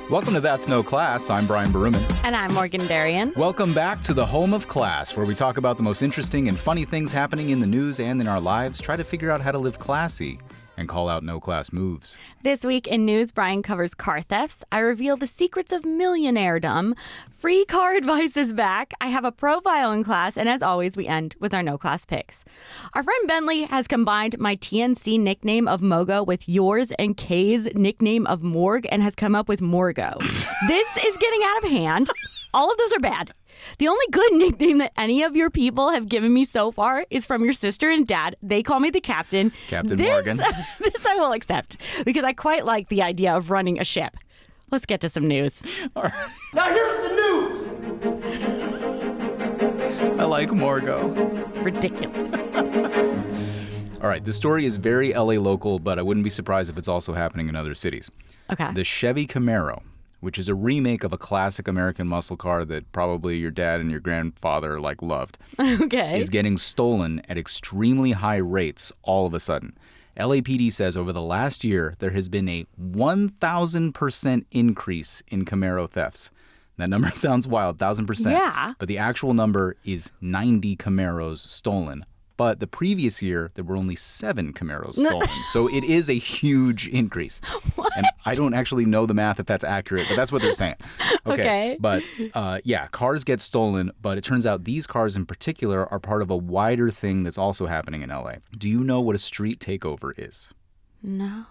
Welcome to That's No Class. I'm Brian Baruman. And I'm Morgan Darian. Welcome back to the home of class, where we talk about the most interesting and funny things happening in the news and in our lives, try to figure out how to live classy, and call out no-class moves. This week in news, Brian covers car thefts. I reveal the secrets of millionairedom. Free car advice is back. I have a profile in class. And as always, we end with our no-class picks. Our friend Bentley has combined my TNC nickname of Mogo with yours and Kay's nickname of Morg and has come up with Morgo. This is getting out of hand. All of those are bad. The only good nickname that any of your people have given me so far is from your sister and dad. They call me the captain. Captain Morgan. This I will accept because I quite like the idea of running a ship. Let's get to some news. All right. Now here's the news. I like Morgo. This is ridiculous. All right, the story is very LA local, but I wouldn't be surprised if it's also happening in other cities. Okay. The Chevy Camaro, which is a remake of a classic American muscle car that probably your dad and your grandfather loved, Okay. is getting stolen at extremely high rates all of a sudden. LAPD says over the last year, there has been a 1,000% increase in Camaro thefts. That number sounds wild, 1,000%. Yeah. But the actual number is 90 Camaros stolen. But the previous year, there were only 7 Camaros stolen. So it is a huge increase. What? And I don't actually know the math if that's accurate, but that's what they're saying. Okay. But yeah, cars get stolen, but it turns out these cars in particular are part of a wider thing that's also happening in LA. Do you know what a street takeover is? No.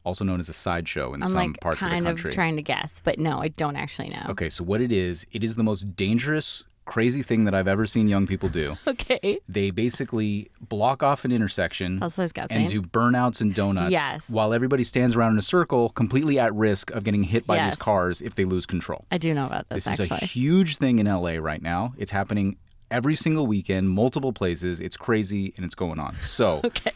Also known as a sideshow in I'm some parts of the country. kind of trying to guess, but no, I don't actually know. Okay, so what it is the most dangerous, crazy thing that I've ever seen young people do. Okay. They basically block off an intersection That's what I was guessing. and do burnouts and donuts Yes. while everybody stands around in a circle, completely at risk of getting hit by Yes. these cars if they lose control. I do know about This this, is actually. a huge thing in LA right now. It's happening every single weekend, multiple places. It's crazy and it's going on. So Okay.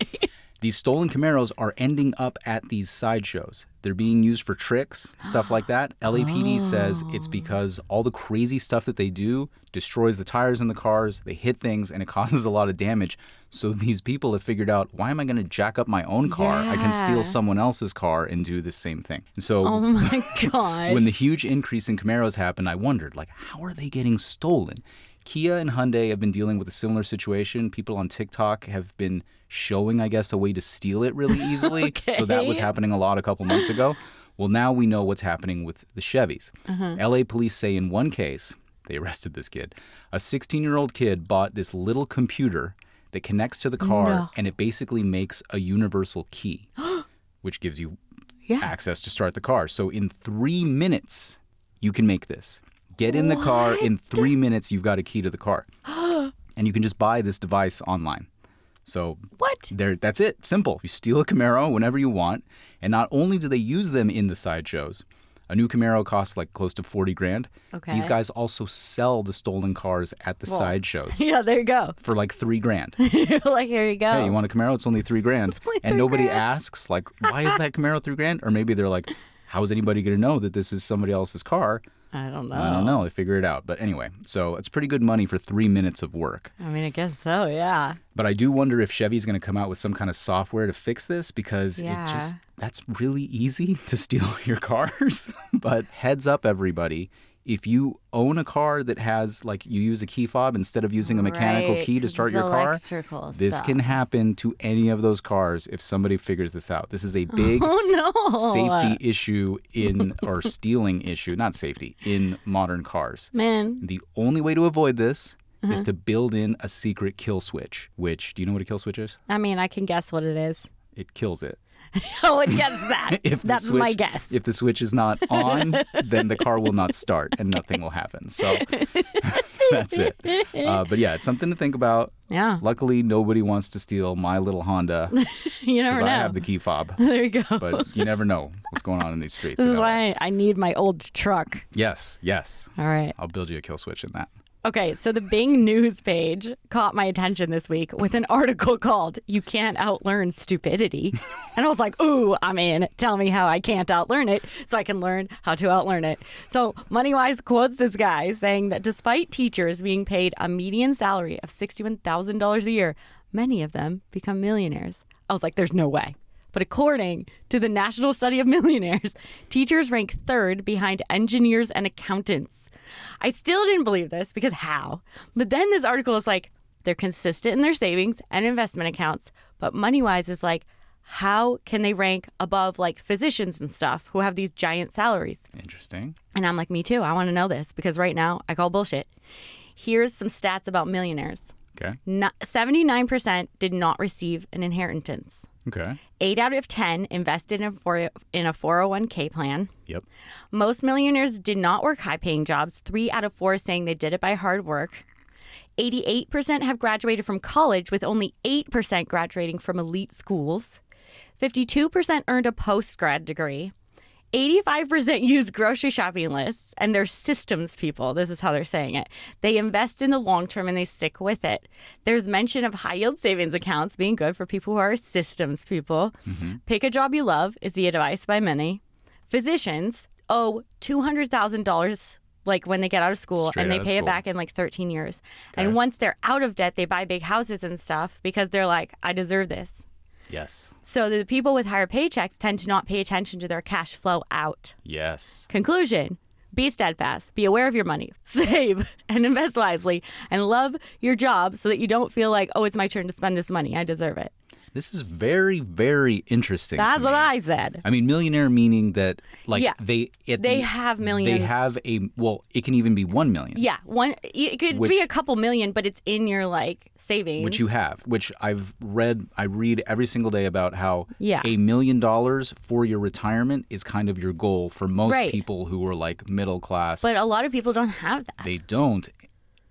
these stolen Camaros are ending up at these sideshows. They're being used for tricks, stuff like that. LAPD says it's because all the crazy stuff that they do destroys the tires in the cars, they hit things, and it causes a lot of damage. So these people have figured out, why am I going to jack up my own car? I can steal Yeah. someone else's car and do the same thing. And so Oh my gosh. when the huge increase in Camaros happened, I wondered, how are they getting stolen? Kia and Hyundai have been dealing with a similar situation. People on TikTok have been showing, I guess, a way to steal it really easily. Okay. So that was happening a lot a couple months ago. Well, now we know what's happening with the Chevys. LA police say in one case, they arrested this kid. A 16-year-old kid bought this little computer that connects to the car, and it basically makes a universal key, which gives you access to start the car. So in 3 minutes, you can make this. Get in the car. In 3 minutes, you've got a key to the car. And you can just buy this device online. So What? that's it. Simple. You steal a Camaro whenever you want. And not only do they use them in the sideshows, a new Camaro costs close to 40 grand. Okay. These guys also sell the stolen cars at the sideshows Yeah, there you go. for 3 grand. You're like, here you go. Hey, you want a Camaro? It's only 3 grand. only And 3 nobody grand. asks, why is that Camaro 3 grand? Or maybe they're like, how is anybody going to know that this is somebody else's car? I don't know. I don't know. They figure it out. But anyway, so it's pretty good money for 3 minutes of work. I mean, I guess so, yeah. But I do wonder if Chevy's going to come out with some kind of software to fix this because that's really easy to steal your cars. But heads up, everybody. If you own a car that has, you use a key fob instead of using a mechanical Right, key to 'cause start it's your car, electrical this stuff. can happen to any of those cars if somebody figures this out. This is a big safety issue or stealing issue, not safety, in modern cars. Man. The only way to avoid this is to build in a secret kill switch, which, do you know what a kill switch is? I mean, I can guess what it is. It kills it. I would guess that. If the That's my switch- guess. If the switch is not on, then the car will not start and nothing will happen. So that's it. But yeah, it's something to think about. Yeah. Luckily, nobody wants to steal my little Honda You never because know. I have the key fob. There you go. But you never know what's going on in these streets. This in is LA. why I need my old truck. Yes. All right. I'll build you a kill switch in that. Okay, so the Bing News page caught my attention this week with an article called "You Can't Outlearn Stupidity." And I was like, ooh, I'm in. Tell me how I can't outlearn it so I can learn how to outlearn it. So MoneyWise quotes this guy saying that despite teachers being paid a median salary of $61,000 a year, many of them become millionaires. I was like, there's no way. But according to the National Study of Millionaires, teachers rank third behind engineers and accountants. I still didn't believe this because how? But then this article is like, they're consistent in their savings and investment accounts, but money-wise is like, how can they rank above like physicians and stuff who have these giant salaries? Interesting. And I'm like, me too. I want to know this because right now I call bullshit. Here's some stats about millionaires. Okay. 79% did not receive an inheritance. Okay. 8 out of 10 invested in a 401k plan. Yep. Most millionaires did not work high-paying jobs. 3 out of 4 saying they did it by hard work. 88% have graduated from college, with only 8% graduating from elite schools. 52% earned a post-grad degree. 85% use grocery shopping lists, and they're systems people. This is how they're saying it. They invest in the long term and they stick with it. There's mention of high yield savings accounts being good for people who are systems people. Mm-hmm. Pick a job you love is the advice by many. Physicians owe $200,000 like when they get out of school, Straight and they out of pay it school. back in like 13 years. Okay. And once they're out of debt, they buy big houses and stuff because they're like, I deserve this. Yes. So the people with higher paychecks tend to not pay attention to their cash flow out. Yes. Conclusion: be steadfast, be aware of your money, save and invest wisely, and love your job so that you don't feel like, oh, it's my turn to spend this money. I deserve it. This is very, very interesting. That's to what me. I said. I mean, millionaire meaning that, like, Yeah. they have millions. They have it can even be 1 million. Yeah, it could be a couple million, but it's in your like savings. Which you have, which I read every single day about how Yeah. $1 million for your retirement is kind of your goal for most Right. people who are like middle class. But a lot of people don't have that. They don't.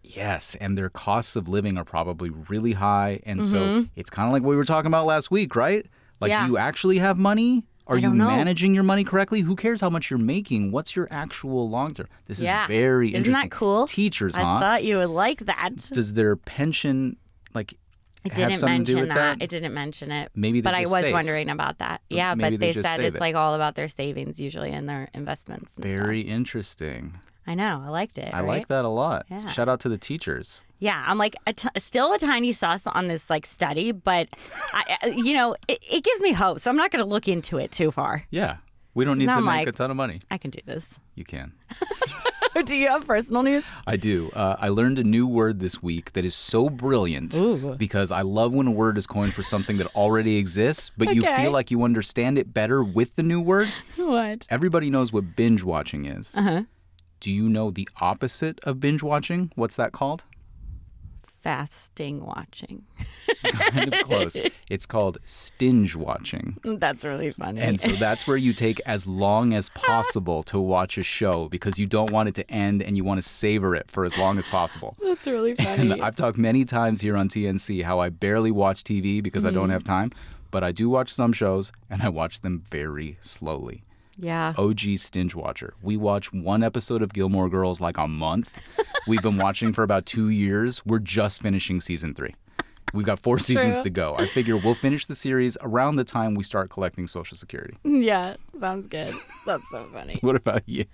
Yes, and their costs of living are probably really high. And so Mm-hmm. it's kind of like what we were talking about last week, right? Like, Yeah. do you actually have money? Are you don't know. managing your money correctly? Who cares how much you're making? What's your actual long term? This Yeah. is very Isn't interesting. that cool? Teachers, I huh? thought you would like that. Does their pension It have didn't something to do mention with that. that? It didn't mention it. Maybe they but I just was save. wondering about that. Yeah, Maybe but they they just said save it's it. like all about their savings usually and their investments. And Very stuff. interesting. I know. I liked it. I right? like that a lot. Yeah. Shout out to the teachers. Yeah, I'm like still a tiny sus on this like study, but it gives me hope. So I'm not going to look into it too far. Yeah. We don't need It's to not make like- a ton of money. I can do this. You can. Do you have personal news? I do. I learned a new word this week that is so brilliant Ooh. because I love when a word is coined for something that already exists, but you Okay. feel like you understand it better with the new word. What? Everybody knows what binge watching is. Uh-huh. Do you know the opposite of binge watching? What's that called? Fasting watching. Kind of close. It's called stinge watching. That's really funny. And so that's where you take as long as possible to watch a show because you don't want it to end and you want to savor it for as long as possible. That's really funny. And I've talked many times here on TNC how I barely watch TV because I don't have time, but I do watch some shows and I watch them very slowly. Yeah. OG stinge watcher. We watch one episode of Gilmore Girls like a month. We've been watching for about 2 years. We're just finishing season 3. We've got 4 seasons true. to go. I figure we'll finish the series around the time we start collecting Social Security. Yeah, sounds good. That's so funny. What about you?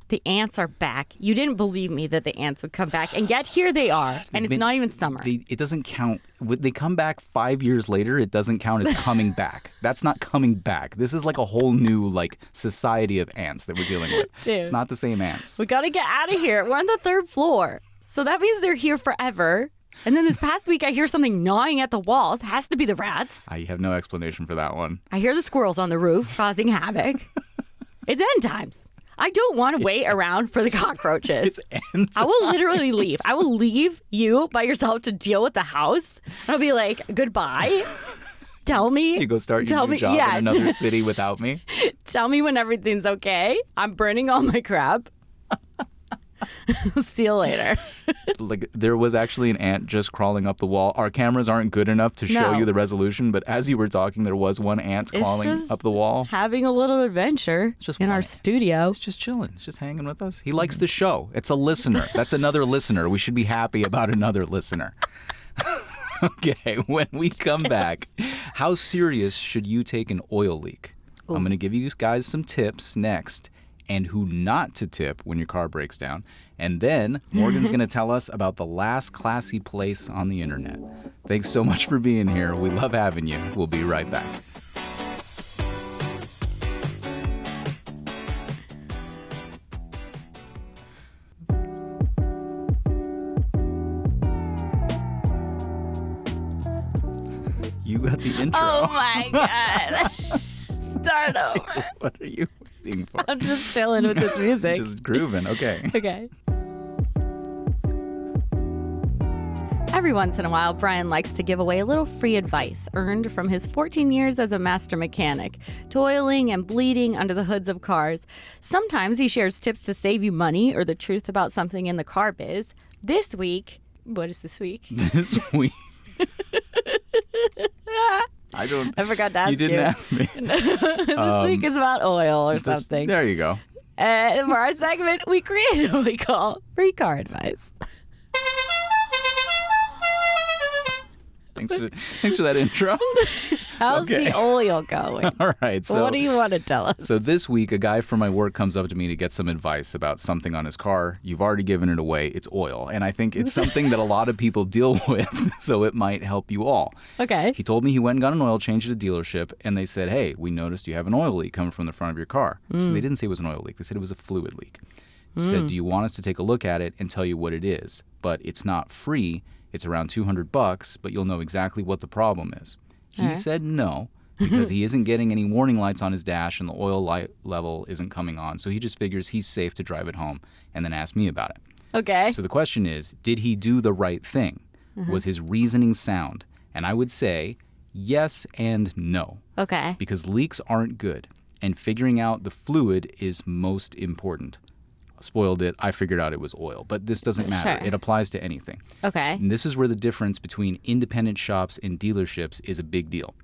The ants are back. You didn't believe me that the ants would come back, and yet here they are, and it's not even summer. It doesn't count. When they come back 5 years later, it doesn't count as coming back. That's not coming back. This is like a whole new society of ants that we're dealing with. Dude. It's not the same ants. We gotta get out of here. We're on the 3rd floor, so that means they're here forever. And then this past week, I hear something gnawing at the walls. Has to be the rats. I have no explanation for that one. I hear the squirrels on the roof causing havoc. It's end times. I don't want to wait around for the cockroaches. It's ants. I will literally leave. I will leave you by yourself to deal with the house. I'll be like, goodbye. Tell me. You go start your new job in another city without me. Tell me when everything's okay. I'm burning all my crap. See you later. There was actually an ant just crawling up the wall. Our cameras aren't good enough to show No. you the resolution, but as you were talking, there was one ant crawling just- up the wall. Having a little adventure just in one our ant. studio. He's just chilling. He's just hanging with us. He likes the show. It's a listener. That's another listener. We should be happy about another listener. Okay, when we come back, how serious should you take an oil leak? I'm going to give you guys some tips next and who not to tip when your car breaks down. And then Morgan's going to tell us about the last classy place on the internet. Thanks so much for being here. We love having you. We'll be right back. You got the intro. Oh my God. Start over. What are you waiting for? I'm just chilling with this music. Just grooving. Okay. Okay. Every once in a while, Brian likes to give away a little free advice earned from his 14 years as a master mechanic, toiling and bleeding under the hoods of cars. Sometimes he shares tips to save you money or the truth about something in the car biz. This week, what is this week? This week. I forgot to ask you. You didn't ask me. This week is about oil or something. There you go. And for our segment, we created what we call free car advice. Thanks for that intro. How's the oil going? All right. So what do you want to tell us? So this week, a guy from my work comes up to me to get some advice about something on his car. You've already given it away. It's oil. And I think it's something that a lot of people deal with, so it might help you all. Okay. He told me he went and got an oil change at a dealership, and they said, hey, we noticed you have an oil leak coming from the front of your car. So they didn't say it was an oil leak. They said it was a fluid leak. He said, do you want us to take a look at it and tell you what it is? But it's not free. It's around $200, but you'll know exactly what the problem is. He said no, because he isn't getting any warning lights on his dash and the oil light level isn't coming on. So he just figures he's safe to drive it home and then ask me about it. Okay. So the question is, did he do the right thing? Was his reasoning sound? And I would say yes and no. Okay. Because leaks aren't good, and figuring out the fluid is most important. Spoiled it. I figured out it was oil, but this doesn't matter. Sure. It applies to anything. Okay. And this is where the difference between independent shops and dealerships is a big deal.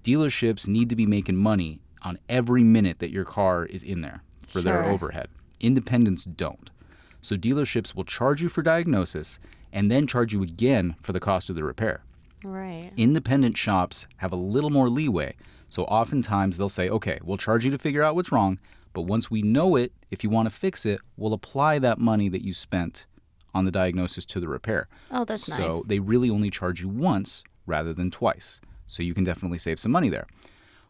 Dealerships need to be making money on every minute that your car is in there for their overhead. Independents don't. So dealerships will charge you for diagnosis and then charge you again for the cost of the repair. Right. Independent shops have a little more leeway. So oftentimes they'll say, okay, we'll charge you to figure out what's wrong, but once we know it, if you want to fix it, we'll apply that money that you spent on the diagnosis to the repair. Oh, that's nice. So they really only charge you once rather than twice. So you can definitely save some money there.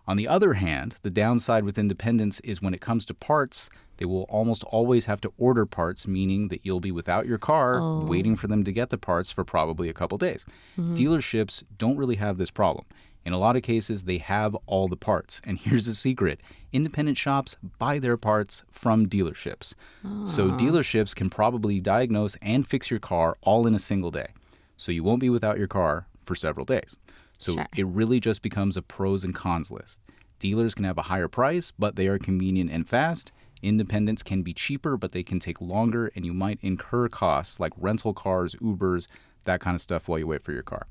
On the other hand, the downside with independents is when it comes to parts, they will almost always have to order parts, meaning that you'll be without your car waiting for them to get the parts for probably a couple days. Dealerships don't really have this problem. In a lot of cases, they have all the parts. And here's the secret. Independent shops buy their parts from dealerships. So dealerships can probably diagnose and fix your car all in a single day. So you won't be without your car for several days. So it really just becomes a pros and cons list. Dealers can have a higher price, but they are convenient and fast. Independents can be cheaper, but they can take longer, and you might incur costs like rental cars, Ubers, that kind of stuff while you wait for your car.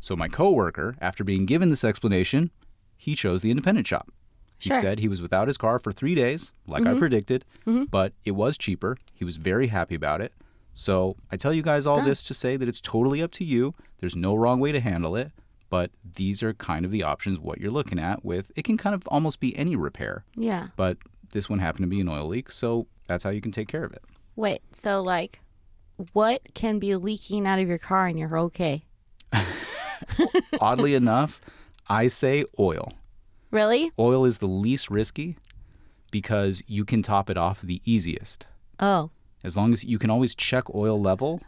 So my coworker, after being given this explanation, he chose the independent shop. He said he was without his car for 3 days, like I predicted, but it was cheaper. He was very happy about it. So I tell you guys all this to say that it's totally up to you. There's no wrong way to handle it, but these are kind of the options, what you're looking at with, it can kind of almost be any repair. Yeah. But this one happened to be an oil leak, so that's how you can take care of it. Wait, so like, what can be leaking out of your car and you're okay? Oddly enough, I say oil. Really? Oil is the least risky because you can top it off the easiest. Oh. As long as you can always check oil level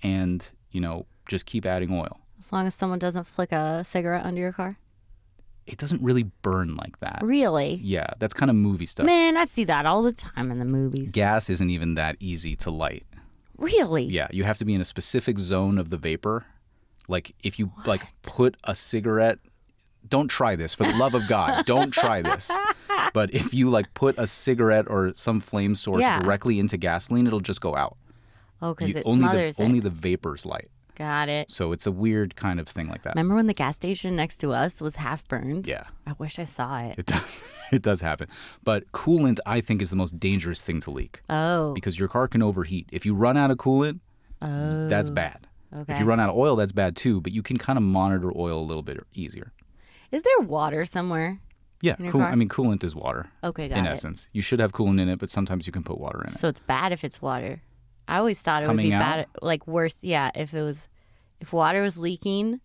and, just keep adding oil. As long as someone doesn't flick a cigarette under your car? It doesn't really burn like that. Really? Yeah, that's kind of movie stuff. Man, I see that all the time in the movies. Gas isn't even that easy to light. Really? Yeah, you have to be in a specific zone of the vapor. Like if you put a cigarette, don't try this for the love of God. Don't try this. But if you put a cigarette or some flame source directly into gasoline, it'll just go out. Oh, because it only smothers it. Only the vapors light. Got it. So it's a weird kind of thing like that. Remember when the gas station next to us was half burned? Yeah. I wish I saw it. It does. It does happen. But coolant, I think, is the most dangerous thing to leak. Oh. Because your car can overheat. If you run out of coolant, that's bad. Okay. If you run out of oil, that's bad too. But you can kind of monitor oil a little bit easier. Is there water somewhere? Yeah. In your car? Coolant is water. Okay, got it. In essence. You should have coolant in it, but sometimes you can put water in it. So it's bad if it's water. I always thought it would Coming be out? bad, worse. Yeah, if water was leaking.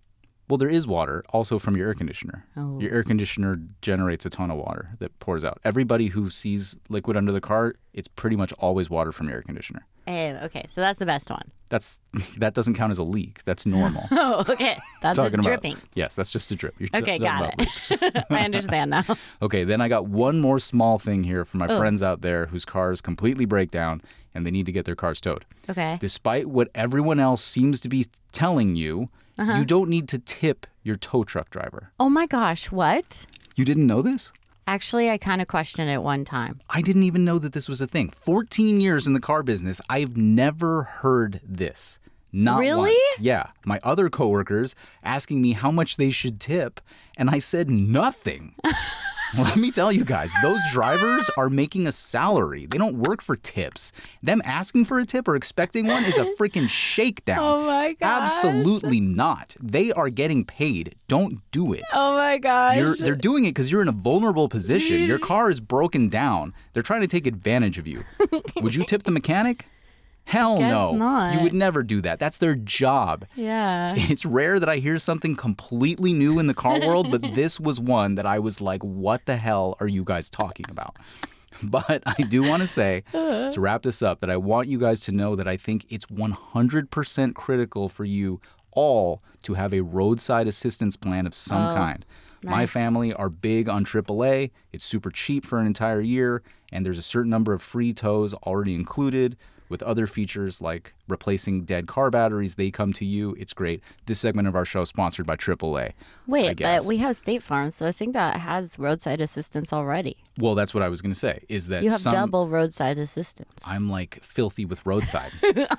Well, there is water also from your air conditioner. Oh. Your air conditioner generates a ton of water that pours out. Everybody who sees liquid under the car, it's pretty much always water from your air conditioner. Oh, okay. So that's the best one. That doesn't count as a leak. That's normal. Oh, okay. That's just dripping. Yes, that's just a drip. You're Okay, talking got about it. leaks. I understand now. Okay, then I got one more small thing here for my friends out there whose cars completely break down and they need to get their cars towed. Okay. Despite what everyone else seems to be telling you, you don't need to tip your tow truck driver. Oh my gosh, what? You didn't know this? Actually, I kind of questioned it one time. I didn't even know that this was a thing. 14 years in the car business, I've never heard this. Not Really? once. Yeah. My other coworkers asking me how much they should tip, and I said nothing. Let me tell you guys, those drivers are making a salary. They don't work for tips. Them asking for a tip or expecting one is a freaking shakedown. Oh my gosh. Absolutely not. They are getting paid. Don't do it. Oh my gosh. They're doing it because you're in a vulnerable position. Your car is broken down. They're trying to take advantage of you. Would you tip the mechanic? Hell Guess no. not. You would never do that. That's their job. Yeah. It's rare that I hear something completely new in the car world, but this was one that I was like, what the hell are you guys talking about? But I do want to say, to wrap this up, that I want you guys to know that I think it's 100% critical for you all to have a roadside assistance plan of some kind. My Nice. family are big on AAA. It's super cheap for an entire year, and there's a certain number of free tows already included. With other features like replacing dead car batteries, they come to you. It's great. This segment of our show is sponsored by AAA. Wait, guess. but we have State Farm, so I think that has roadside assistance already. Well, that's what I was going to say, is that You have double roadside assistance. I'm like filthy with roadside.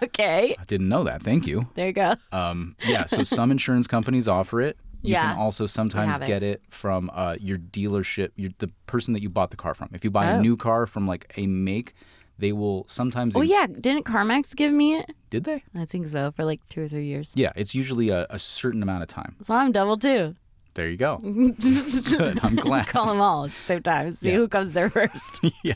Okay. I didn't know that. Thank you. There you go. Yeah, so some insurance companies offer it. You Yeah, can also sometimes have it. get it from your dealership, the person that you bought the car from. If you buy a Oh. new car from like a make, they will sometimes... Oh, yeah. Didn't CarMax give me it? Did they? I think so, for like 2 or 3 years. Yeah, it's usually a certain amount of time. So I'm double too. There you go. Good, I'm glad. Call them all at the same time. See Yeah. who comes there first. Yeah,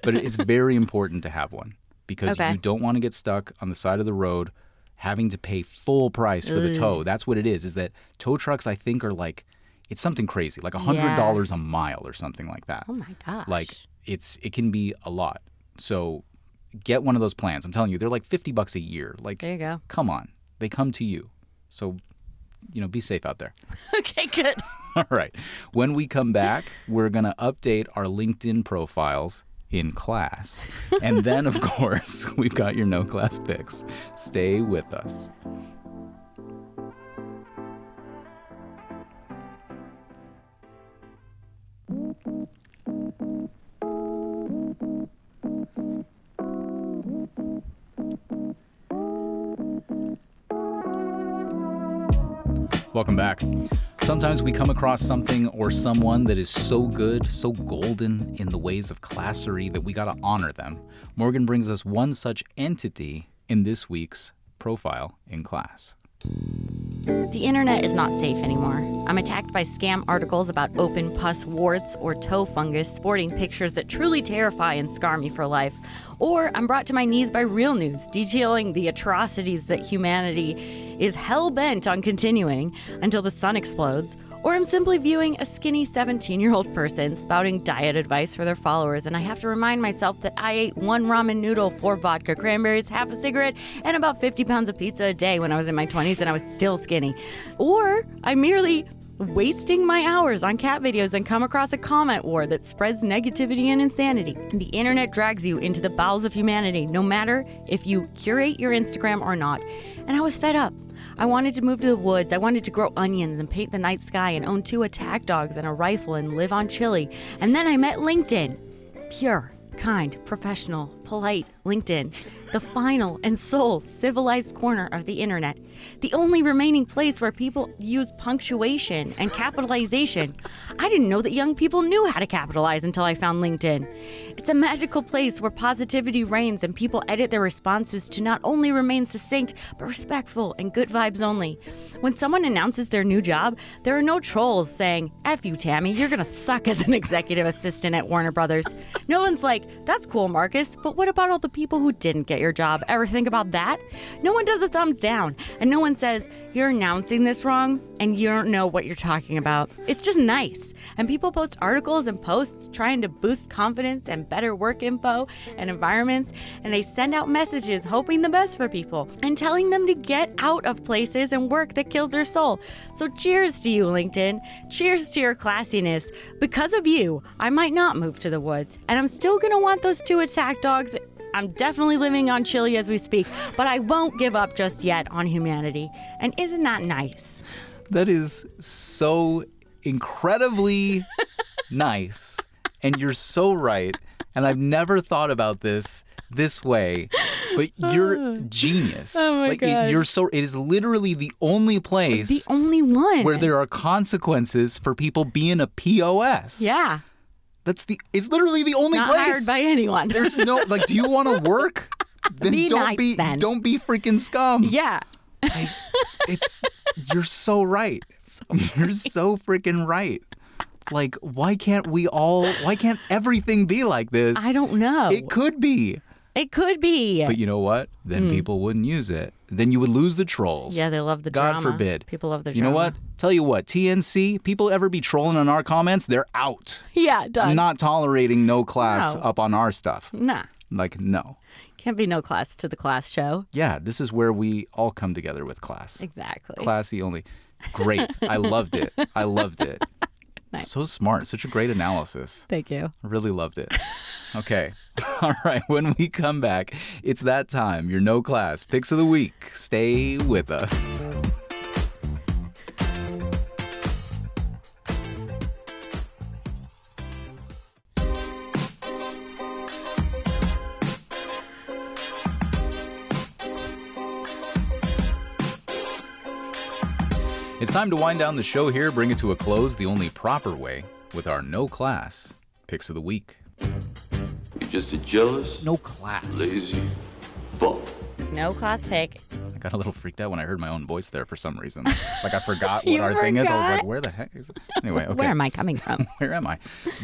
but it's very important to have one because Okay. you don't want to get stuck on the side of the road having to pay full price for the tow. That's what it is that tow trucks, I think, are like, it's something crazy, like $100 a mile or something like that. Oh my gosh. Like, it can be a lot. So get one of those plans. I'm telling you, they're like $50 a year. Like, There you go. come on. They come to you. So, be safe out there. Okay, good. All right. When we come back, we're going to update our LinkedIn profiles in class. And then, of course, we've got your no class picks. Stay with us. Welcome back. Sometimes we come across something or someone that is so good, so golden in the ways of classery that we gotta honor them. Morgan brings us one such entity in this week's profile in class. The internet is not safe anymore. I'm attacked by scam articles about open pus warts or toe fungus sporting pictures that truly terrify and scar me for life. Or I'm brought to my knees by real news detailing the atrocities that humanity is hell-bent on continuing until the sun explodes. Or I'm simply viewing a skinny 17-year-old person spouting diet advice for their followers, and I have to remind myself that I ate 1 ramen noodle, 4 vodka cranberries, half a cigarette, and about 50 pounds of pizza a day when I was in my 20s and I was still skinny. Or I'm merely wasting my hours on cat videos and come across a comment war that spreads negativity and insanity. The internet drags you into the bowels of humanity, no matter if you curate your Instagram or not. And I was fed up. I wanted to move to the woods. I wanted to grow onions and paint the night sky and own 2 attack dogs and a rifle and live on Chili. And then I met LinkedIn. Pure, kind, professional, polite LinkedIn. The final and sole civilized corner of the internet. The only remaining place where people use punctuation and capitalization. I didn't know that young people knew how to capitalize until I found LinkedIn. It's a magical place where positivity reigns and people edit their responses to not only remain succinct, but respectful and good vibes only. When someone announces their new job, there are no trolls saying, F you, Tammy, you're gonna suck as an executive assistant at Warner Brothers. No one's like, that's cool, Marcus, but what about all the people who didn't get your job? Ever think about that? No one does a thumbs down, and no one says, you're announcing this wrong, and you don't know what you're talking about. It's just nice. And people post articles and posts trying to boost confidence and better work info and environments, and they send out messages hoping the best for people and telling them to get out of places and work that kills their soul. So cheers to you, LinkedIn. Cheers to your classiness. Because of you, I might not move to the woods, and I'm still gonna want those 2 attack dogs. I'm definitely living on chili as we speak, but I won't give up just yet on humanity. And isn't that nice? That is so incredibly nice. And you're so right. And I've never thought about this way, but you're genius. Oh my gosh. It is literally the only place. The only one. Where there are consequences for people being a POS. Yeah. It's literally the only Not place. hired by anyone. There's no, do you want to work? Then don't be freaking scum. Yeah. You're so right. You're so freaking right. Like, why can't everything be like this? I don't know. It could be. It could be. But you know what? Then people wouldn't use it. Then you would lose the trolls. Yeah, they love the God drama. forbid. People love the You drama. know what? Tell you what, TNC, people ever be trolling on our comments, they're out. Yeah, done. I'm not tolerating no class No. up on our stuff. Nah. Like, no. Can't be no class to the class show. Yeah, this is where we all come together with class. Exactly. Classy only. Great. I loved it. Nice. So smart. Such a great analysis. Thank you. I really loved it. Okay. All right. When we come back, it's that time. Your No Class Picks of the Week. Stay with us. It's time to wind down the show here, bring it to a close the only proper way with our No Class Picks of the Week. You're just a jealous, No class. lazy bum. No class pick. I got a little freaked out when I heard my own voice there for some reason. Like I forgot what our thing is. I was like, where the heck is it? Anyway, okay. Where am I coming from? Where am I?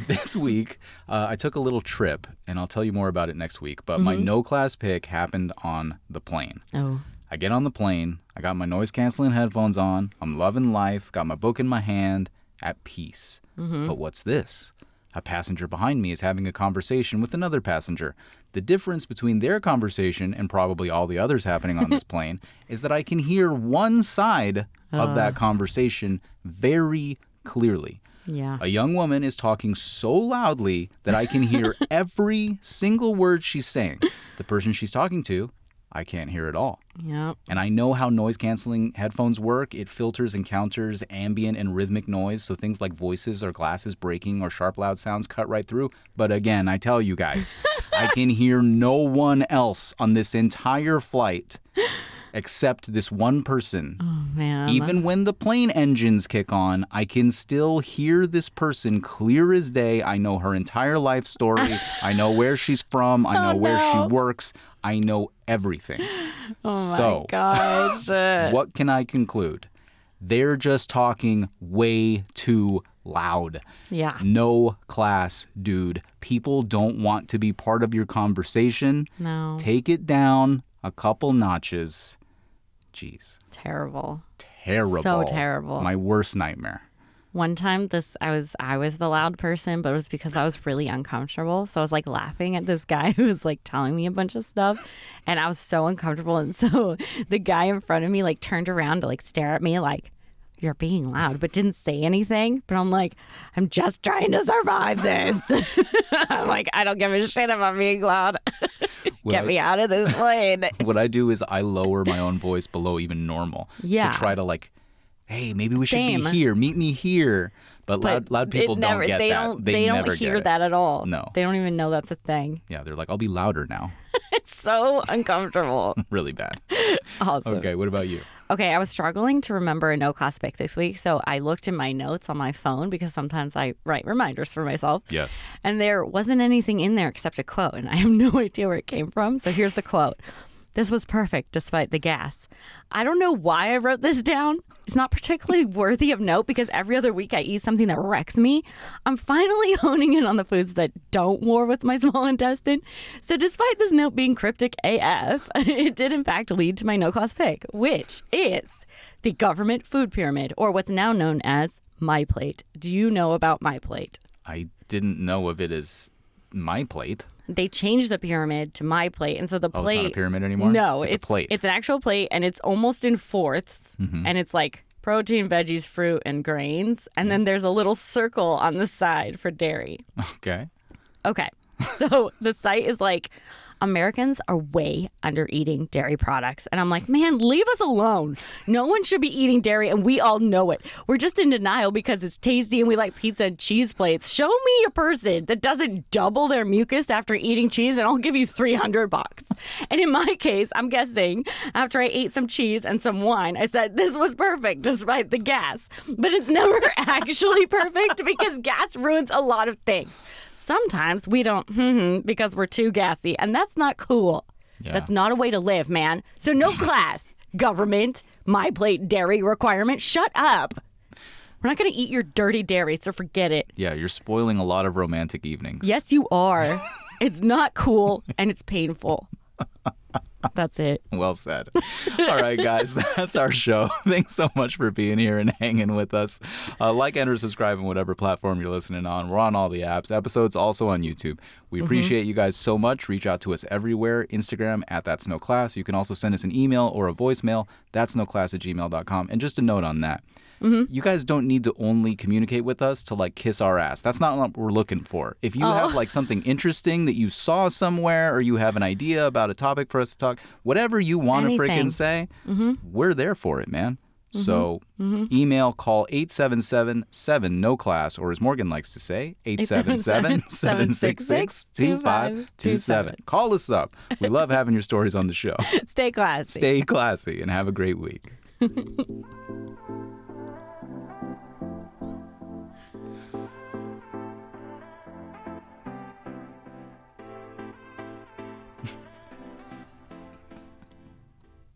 This week, I took a little trip, and I'll tell you more about it next week. But my No Class pick happened on the plane. Oh. I get on the plane. I got my noise-canceling headphones on. I'm loving life. Got my book in my hand. At peace. But what's this? A passenger behind me is having a conversation with another passenger. The difference between their conversation and probably all the others happening on this plane is that I can hear one side of that conversation very clearly. Yeah. A young woman is talking so loudly that I can hear every single word she's saying. The person she's talking to, I can't hear at all. Yep. And I know how noise-canceling headphones work. It filters and counters ambient and rhythmic noise, so things like voices or glasses breaking or sharp, loud sounds cut right through. But again, I tell you guys, I can hear no one else on this entire flight except this one person. Oh, man. Even when the plane engines kick on, I can still hear this person clear as day. I know her entire life story. I know where she's from. I know where she works. I know everything. Oh, my So, gosh. what can I conclude? They're just talking way too loud. Yeah. No class, dude. People don't want to be part of your conversation. No. Take it down a couple notches. Jeez. Terrible. Terrible. So terrible. My worst nightmare. One time I was the loud person, but it was because I was really uncomfortable. So I was like laughing at this guy who was like telling me a bunch of stuff, and I was so uncomfortable. And so the guy in front of me like turned around to like stare at me like, you're being loud, but didn't say anything. But I'm like, I'm just trying to survive this. I'm like, I don't give a shit about being loud. Get me out of this plane. What I do is I lower my own voice below even normal. Yeah. To try to like, hey, maybe we should Same. be here. Meet me here. But loud people don't get that. They don't never hear get that at all. No. They don't even know that's a thing. Yeah, they're like, I'll be louder now. It's so uncomfortable. Really bad. Awesome. Okay, what about you? Okay, I was struggling to remember a no class pick this week, so I looked in my notes on my phone because sometimes I write reminders for myself. Yes. And there wasn't anything in there except a quote, and I have no idea where it came from. So here's the quote. This was perfect despite the gas. I don't know why I wrote this down, is not particularly worthy of note because every other week I eat something that wrecks me. I'm finally honing in on the foods that don't war with my small intestine. So despite this note being cryptic AF, it did in fact lead to my no-class pick, which is the government food pyramid, or what's now known as My Plate. Do you know about My Plate? I didn't know of it as My Plate. They changed the pyramid to My Plate, and so the plate... it's not a pyramid anymore? No, it's a plate. It's an actual plate, and it's almost in fourths, and it's like protein, veggies, fruit, and grains, and then there's a little circle on the side for dairy. Okay. Okay, so the site is like, Americans are way under eating dairy products. And I'm like, man, leave us alone. No one should be eating dairy, and we all know it. We're just in denial because it's tasty and we like pizza and cheese plates. Show me a person that doesn't double their mucus after eating cheese, and I'll give you $300. And in my case, I'm guessing after I ate some cheese and some wine, I said this was perfect despite the gas. But it's never actually perfect because gas ruins a lot of things. Sometimes we don't because we're too gassy, and that's not cool. Yeah. That's not a way to live, man. So no class, government, My Plate dairy requirement. Shut up. We're not going to eat your dirty dairy, so forget it. Yeah, you're spoiling a lot of romantic evenings. Yes, you are. It's not cool, and it's painful. That's it. Well said. All right, guys, that's our show. Thanks so much for being here and hanging with us. Like and or subscribe on whatever platform you're listening on. We're on all the apps. Episodes also on YouTube. We appreciate you guys so much. Reach out to us everywhere. Instagram @That's No Class. You can also send us an email or a voicemail. That's noclass@gmail.com. And just a note on that. You guys don't need to only communicate with us to like kiss our ass. That's not what we're looking for. If you have like something interesting that you saw somewhere, or you have an idea about a topic for us to talk, whatever you want to freaking say, we're there for it, man. So email, call 877-7-NO-CLASS, or as Morgan likes to say, 877-766-2527. Call us up. We love having your stories on the show. Stay classy. Stay classy and have a great week.